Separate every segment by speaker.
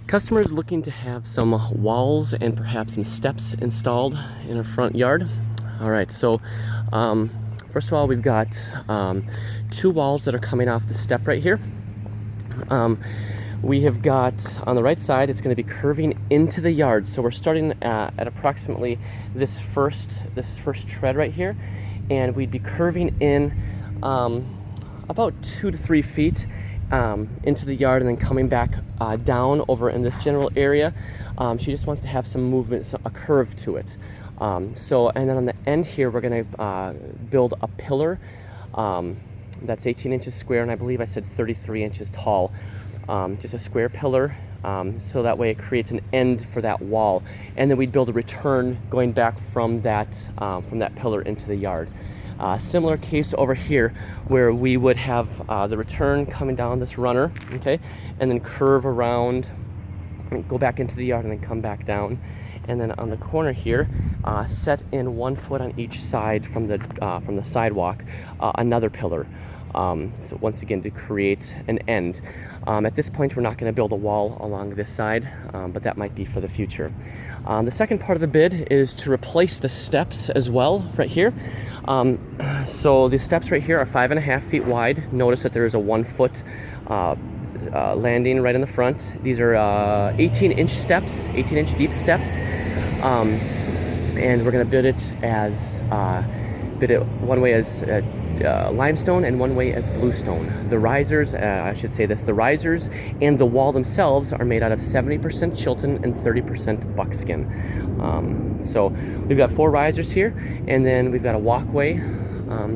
Speaker 1: Customers looking to have some walls and perhaps some steps installed in a front yard. All right, so first of all, we've got two walls that are coming off the step right here. We have got on the right side, it's going to be curving into the yard. So we're starting at approximately this first tread right here, and we'd be curving in about 2 to 3 feet into the yard, and then coming back down over in this general area. She just wants to have some movement, a curve to it. And then on the end here, we're going to build a pillar that's 18 inches square, and I believe I said 33 inches tall. Just a square pillar, so that way it creates an end for that wall, and then we'd build a return going back from that pillar into the yard. Similar case over here, where we would have the return coming down this runner, okay, and then curve around, and go back into the yard, and then come back down. And then on the corner here, set in 1 foot on each side from the sidewalk, another pillar. So once again, to create an end. At this point, we're not going to build a wall along this side, but that might be for the future. The second part of the bid is to replace the steps as well, right here. So the steps right here are 5.5 feet wide. Notice that there is a 1 foot landing right in the front. These are 18-inch steps, 18-inch deep steps, and we're going to bid it one way as limestone and one way as bluestone. The risers, I should say this, the risers and the wall themselves are made out of 70% Chilton and 30% buckskin. So we've got 4 risers here, and then we've got a walkway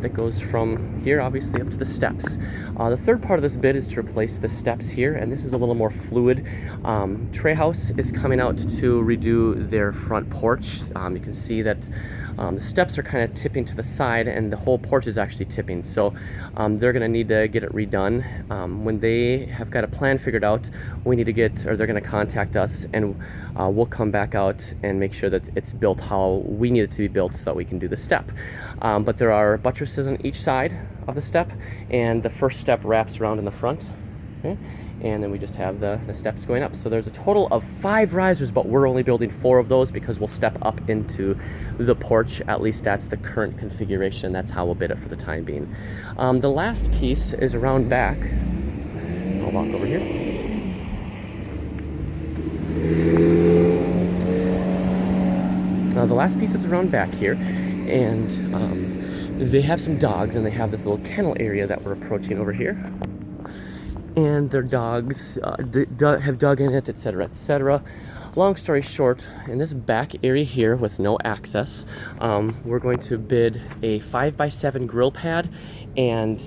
Speaker 1: that goes from here obviously up to the steps. The third part of this bid is to replace the steps here, and this is a little more fluid. Treehouse is coming out to redo their front porch. You can see that the steps are kind of tipping to the side, and the whole porch is actually tipping. So they're going to need to get it redone. When they have got a plan figured out, they're going to contact us, and we'll come back out and make sure that it's built how we need it to be built, so that we can do the step. But there are buttresses on each side of the step, and the first step wraps around in the front. Okay. And then we just have the steps going up. So there's a total of 5 risers, but we're only building 4 of those because we'll step up into the porch. At least that's the current configuration. That's how we'll bid it for the time being. The last piece is around back. I'll walk over here. The last piece is around back here, and they have some dogs, and they have this little kennel area that we're approaching over here. And their dogs have dug in it, etc., etc. Long story short, in this back area here with no access, we're going to bid a 5x7 grill pad and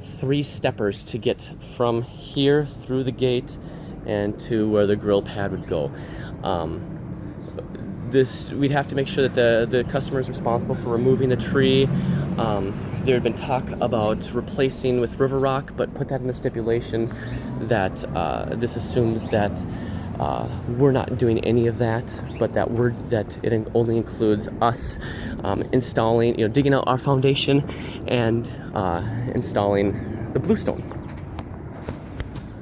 Speaker 1: 3 steppers to get from here through the gate and to where the grill pad would go. We'd have to make sure that the customer is responsible for removing the tree. There had been talk about replacing with river rock, but put that in the stipulation that this assumes that we're not doing any of that, but that it only includes us installing, digging out our foundation and installing the bluestone.